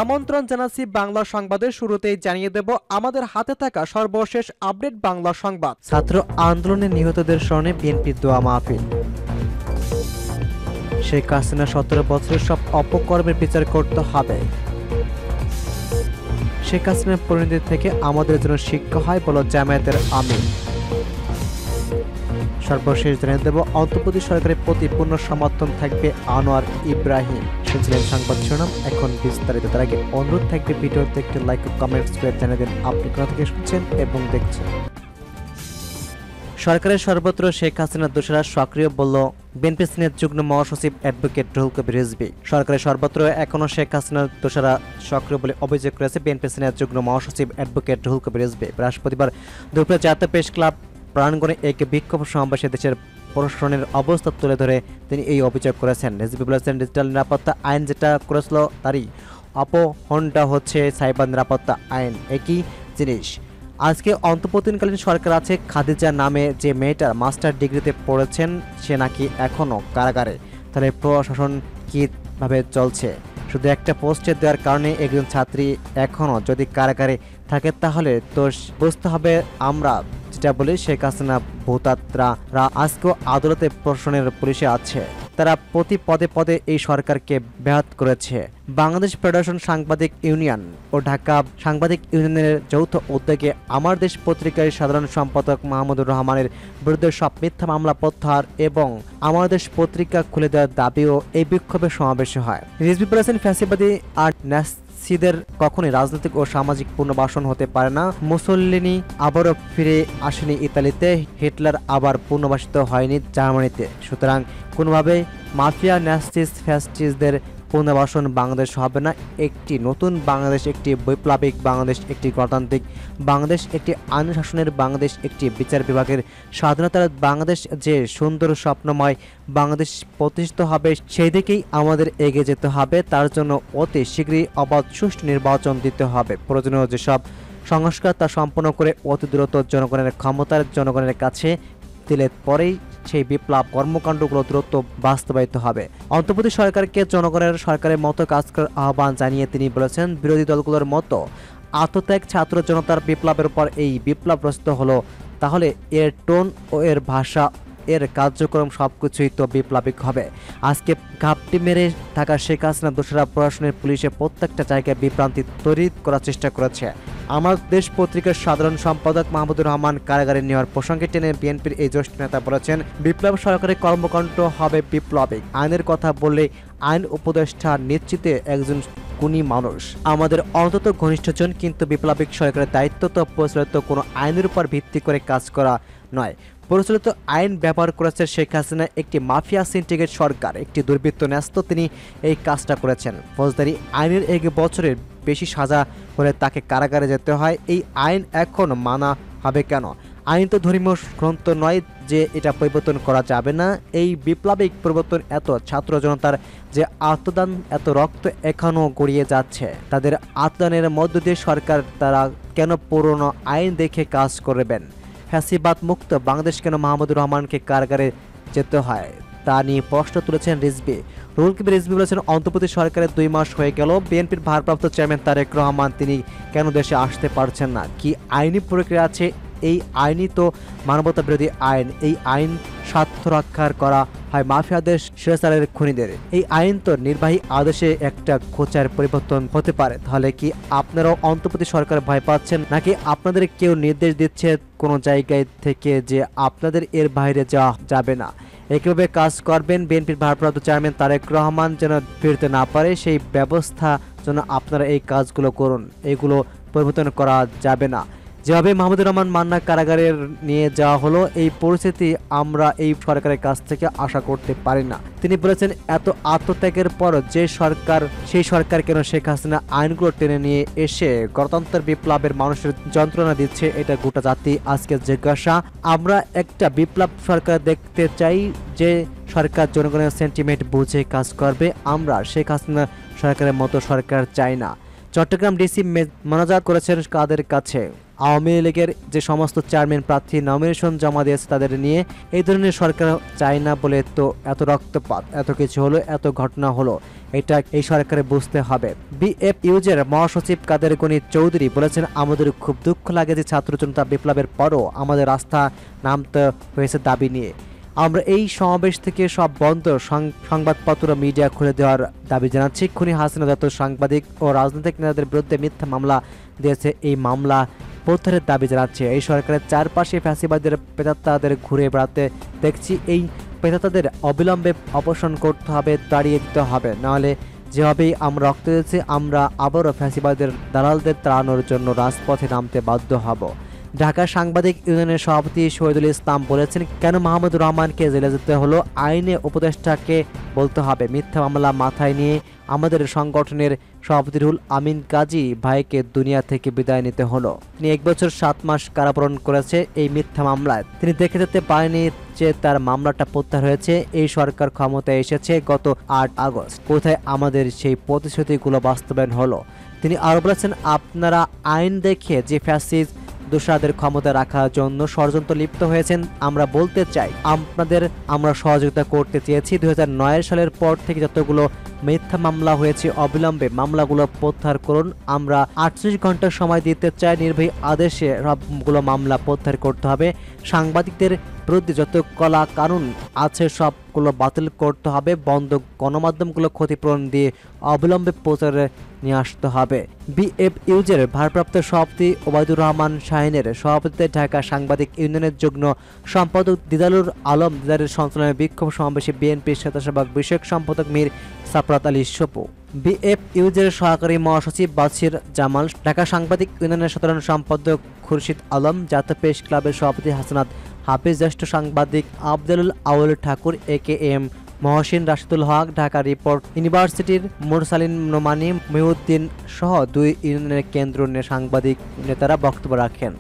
আমন্ত্রণ জানাচ্ছি বাংলা সংবাদের শুরুতেই জানিয়ে দেব আমাদের হাতে থাকা সর্বশেষ আপডেট বাংলা সংবাদ। ছাত্র আন্দোলনে নিহতদের স্মরণে বিএনপির দোয়া মাহফিল। শেখ হাসিনা 17 বছরের সব অপকর্মের বিচার করতে হবে। শেখ হাসিনার পরিণতি থেকে আমাদের জন্য শিক্ষা হয় বলে জামায়াতের আমির। সর্বশেষ জানিয়ে দেব অন্তর্বর্তী সরকারের প্রতি পূর্ণ সমর্থন থাকবে আনোয়ার ইব্রাহিম। শুনছিলেন সংবাদ শিরোনাম, এখন বিস্তারিত। তার আগে অনুরোধ থাকবে ভিডিওতে একটি লাইক ও কমেন্টস করে জানিয়ে দিন আপনি কোথা থেকে শুনছেন এবং দেখছেন। সরকারের সর্বত্র শেখ হাসিনার দোষরা সক্রিয় বলল বিএনপি সিনিয়র যুগ্ম মহাসচিব অ্যাডভোকেট রুহুল কবির রিজভী। সরকারের সর্বত্র এখনও শেখ হাসিনার দোষরা সক্রিয় বলে অভিযোগ করেছে বিএনপি সিনিয়র যুগ্ম মহাসচিব অ্যাডভোকেট রুহুল কবির রিজভী। বৃহস্পতিবার দুপুরে জাতীয় প্রেস ক্লাব প্রাঙ্গণে এক বিক্ষোভ সমাবেশে দেশের প্রশাসনের অবস্থা তুলে ধরে তিনি এই অভিযোগ করেছেন। রিজভী বলেছেন, ডিজিটাল নিরাপত্তা আইন যেটা করেছিল তারই অপহরণটা হচ্ছে সাইবার নিরাপত্তা আইন, একই জিনিস। আজকে অন্তর্বর্তীকালীন সরকার আছে, খাদিজা নামে যে মেয়েটার মাস্টার ডিগ্রিতে পড়েছেন সে নাকি এখনও কারাগারে। তাহলে প্রশাসন কীভাবে চলছে? শুধু একটা পোস্টে দেওয়ার কারণে একজন ছাত্রী এখনও যদি কারাগারে থাকে তাহলে তো বুঝতে হবে আমরা যেটা বলি শেখ হাসিনা ভূতাত্রারা আজকেও আদালতে প্রশাসনের পুলিশে আছে। তারা প্রতি পদে পদে এই সরকারকে ব্যাহত করেছে। বাংলাদেশ ফেডারেশন সাংবাদিক ইউনিয়ন ও ঢাকা সাংবাদিক ইউনিয়নের যৌথ উদ্যোগে আমার দেশ পত্রিকার সাধারণ সম্পাদক মাহমুদুর রহমানের বিরুদ্ধে সব মিথ্যা মামলা প্রত্যাহার এবং আমার দেশ পত্রিকা খুলে দেওয়ার দাবিও এই বিক্ষোভে সমাবেশে হয়। রিজভী বলেছেন, ফ্যাসিবাদী আর ন্যাসিদের কখনোই রাজনৈতিক ও সামাজিক পুনর্বাসন হতে পারে না। মুসোলিনি আবারও ফিরে আসেনি ইতালিতে, হিটলার আবার পুনর্বাসিত হয়নি জার্মানিতে। সুতরাং কোনোভাবে মাফিয়া ন্যাসিস ফ্যাসিস্টদের পুনর্বাসন বাংলাদেশ হবে না। একটি নতুন বাংলাদেশ, একটি বৈপ্লবিক বাংলাদেশ, একটি গণতান্ত্রিক বাংলাদেশ, একটি আইন শাসনের বাংলাদেশ, একটি বিচার বিভাগের স্বাধীনতার বাংলাদেশ, যে সুন্দর স্বপ্নময় বাংলাদেশ প্রতিষ্ঠিত হবে সেই দিকেই আমাদের এগিয়ে যেতে হবে। তার জন্য অতি শীঘ্রই অবাধ সুষ্ঠু নির্বাচন দিতে হবে। প্রয়োজনীয় যেসব সংস্কার তা সম্পন্ন করে অতি দ্রুত জনগণের ক্ষমতার জনগণের কাছে দিলে পরেই সেই বিপ্লব কর্মকাণ্ডগুলো দ্রুত বাস্তবায়িত হবে। অন্তর্বর্তী সরকারকে জনগণের সরকারের মতো কাজ করার আহ্বান জানিয়ে তিনি বলেছেন, বিরোধী দলগুলোর মতো আত্মত্যাগ ছাত্র জনতার বিপ্লবের পর এই বিপ্লব প্রস্তুত হলো, তাহলে এর টোন ও এর ভাষা, এর কার্যক্রম সবকিছুই তো বিপ্লবিক হবে। আজকে ঘাপটি মেরে থাকা শেখ হাসিনা দোষরা প্রশাসনের পুলিশে প্রত্যেকটা জায়গায় বিভ্রান্তি তৈরি করার চেষ্টা করেছে। আমার দেশ পত্রিকার সাধারণ সম্পাদক মাহমুদুর রহমান কারাগারে নেওয়ার প্রসঙ্গে টেনে বিএনপির এই জ্যেষ্ঠ নেতা বলেছেন, বিপ্লব সরকারের কর্মকাণ্ড হবে বিপ্লবিক। আইনের কথা বললে আইন উপদেষ্টা নিশ্চিতে একজন গুণী মানুষ, আমাদের অন্তত ঘনিষ্ঠজন, কিন্তু বিপ্লবিক সরকারের দায়িত্ব তো প্রচলিত কোনো আইনের উপর ভিত্তি করে কাজ করা নয়। প্রচলিত আইন ব্যবহার করেছে শেখ হাসিনা, একটি মাফিয়া সিন্ডিকেট সরকার, একটি দুর্বৃত্ত ন্যস্ত, তিনি এই কাজটা করেছেন। ফৌজদারি আইনের 1 বছরের বেশি সাজা হলে তাকে কারাগারে যেতে হয়। এই আইন এখন মানা হবে কেন? আইন তো ধর্মীয় গ্রন্থ নয় যে এটা পরিবর্তন করা যাবে না। এই বিপ্লবিক পরিবর্তন এত ছাত্র জনতার যে আত্মদান, এত রক্ত এখনও গড়িয়ে যাচ্ছে, তাদের আত্মদানের মধ্য দিয়ে সরকার তারা কেন পুরনো আইন দেখে কাজ করবেন? ফ্যাসিবাদ মুক্ত বাংলাদেশ কেন মাহমুদুর রহমানকে কারাগারে যেতে হয় তা নিয়ে প্রশ্ন তুলেছেন রিজভী। রুহুল কবির রিজভী বলেছেন, অন্তর্বর্তী সরকারের 2 মাস হয়ে গেল, বিএনপির ভারপ্রাপ্ত চেয়ারম্যান তারেক রহমান তিনি কেন দেশে আসতে পারছেন না? কি আইনি প্রক্রিয়া আছে? এই আইনই তো মানবতা বিরোধী আইন। এই আইন স্বার্থ রক্ষার করা হয় মাফিয়াদের, স্বেচ্ছাচারের খুনিদের। এই আইন তো নির্বাহী আদেশে একটা খোঁচার পরিবর্তন হতে পারে। তাহলে কি আপনারাও অন্তর্বর্তী সরকার ভয় পাচ্ছেন, নাকি আপনাদের কেউ নির্দেশ দিচ্ছে কোনো জায়গায় থেকে যে আপনাদের এর বাইরে যাওয়া যাবে না? একইভাবে কাজ করবেন বিএনপির ভারপ্রাপ্ত চেয়ারম্যান তারেক রহমান যেন ফিরতে না পারে, সেই ব্যবস্থা যেন আপনারা এই কাজগুলো করুন। এগুলো পরিবর্তন করা যাবে না। যেভাবে মাহমুদুর রহমান মান্না কারাগারে নিয়ে যাওয়া হলো, এই পরিস্থিতি আমরা এই সরকারের কাছ থেকে আশা করতে পারি না। তিনি বলেছেন, এত আত্মত্যাগের পর যে সরকার, সেই সরকার কেন শেখ হাসিনা আইনগুলো টেনে নিয়ে এসে গণতন্ত্রের বিপ্লবের মানুষের যন্ত্রণা দিচ্ছে? এটা গোটা জাতি আজকে জিজ্ঞাসা। আমরা একটা বিপ্লব সরকার দেখতে চাই, যে সরকার জনগণের সেন্টিমেন্ট বুঝে কাজ করবে। আমরা শেখ হাসিনা সরকারের মতো সরকার চাই না। চট্টগ্রাম ডিসি মোনাজাত করেছেন কাদের কাছে? আওয়ামী লীগের যে সমস্ত চেয়ারম্যান প্রার্থী নমিনেশন জমা দিয়েছে তাদের নিয়ে এই ধরনের সরকার চায় না বলে তো এত রক্তপাত, এত কিছু হলো, এত ঘটনা হলো, এটা এই সরকারে বুঝতে হবে। বিএফইউজের মহাসচিব কাদের গনি চৌধুরী বলেছেন, আমাদের খুব দুঃখ লাগে যে ছাত্র জনতা বিপ্লবের পরও আমাদের রাস্তা নামতে হয়েছে দাবি নিয়ে। আমরা এই সমাবেশ থেকে সব বন্ধ, সংবাদপত্র মিডিয়া খুলে দেওয়ার দাবি জানাচ্ছি। খুনি হাসিনা যত সাংবাদিক ও রাজনৈতিক নেতাদের বিরুদ্ধে মিথ্যা মামলা দিয়েছে, এই মামলা প্রত্যাহারের দাবি জানাচ্ছে। এই সরকারের চারপাশে ফ্যাসিবাদের প্রেতাত্মাদের ঘুরে বেড়াতে দেখছি। এই প্রেতাত্মাদের অবিলম্বে অপসারণ করতে হবে, তাড়িয়ে দিতে হবে, নাহলে যেভাবেই আমরা রক্ত দিয়েছি আমরা আবারও ফ্যাসিবাদের দালালদের তাড়ানোর জন্য রাজপথে নামতে বাধ্য হব। ঢাকা সাংবাদিক ইউনিয়নের সভাপতি শহীদুল ইসলাম বলেছেন, কেন মাহমুদুর রহমানকে জেলে যেতে হলো? আইনে উপদেষ্টাকে বলতে হবে। মিথ্যা মামলা মাথায় নিয়ে আমাদের সংগঠনের সভাপতি রুহুল আমিন কাজী ভাইকে দুনিয়া থেকে বিদায় নিতে হলো। তিনি 1 বছর 7 মাস কারাবরণ করেছে এই মিথ্যা মামলায়। তিনি দেখে যেতে পারেনি যে তার মামলাটা প্রত্যাহার হয়েছে। এই সরকার ক্ষমতায় এসেছে গত 8 আগস্ট। কোথায় আমাদের সেই প্রতিশ্রুতিগুলো বাস্তবায়ন হলো? তিনি আরও বলেছেন, আপনারা আইন দেখে যে ফ্যাসিস্ট দোষরাদের ক্ষমতা রাখার জন্য ষড়যন্ত্র লিপ্ত হয়েছেন, আমরা বলতে চাই আপনাদের আমরা সহযোগিতা করতে চেয়েছি। 2009 সালের পর থেকে যতগুলো মিথ্যা মামলা হয়েছে অবিলম্বে মামলাগুলো প্রত্যাহার করুন। আমরা 48 ঘন্টা সময় দিতে চাই, নির্বাহী আদেশে সবগুলো মামলা প্রত্যাহার করতে হবে। সাংবাদিকদের বিরুদ্ধে যত কলা কানুন আছে সবগুলো বাতিল করতে হবে। বন্ধ গণমাধ্যমগুলো ক্ষতিপূরণ দিয়ে অবিলম্বে প্রচারে নিয়ে আসতে হবে। বিএফইউজের ভারপ্রাপ্ত সভাপতি ওবায়দুর রহমান শাহিনের সভাপতিত্বে ঢাকা সাংবাদিক ইউনিয়নের যুগ্ম সম্পাদক দিদারুল আলম দিদারের সঞ্চালনায় বিক্ষোভ সমাবেশে বিএনপির স্বেচ্ছাসেবক বিষয়ক সম্পাদক মীর সাফরাত আলী সপু, বিএফইউজের সহকারী মহাসচিব বাছির জামাল, ঢাকা সাংবাদিক ইউনিয়নের সাধারণ সম্পাদক খুরশিদ আলম, জাতীয় প্রেস ক্লাবের সভাপতি হাসনাত হাফিজ, জ্যেষ্ঠ সাংবাদিক আবদুল আউল ঠাকুর, AKM মহসিন, রাশিদুল হক, ঢাকা রিপোর্ট ইউনিভার্সিটির মুরসালিন নোমানী, মহিউদ্দিন সহ 2 ইউনিয়নের কেন্দ্র সাংবাদিক নেতারা বক্তব্য রাখেন।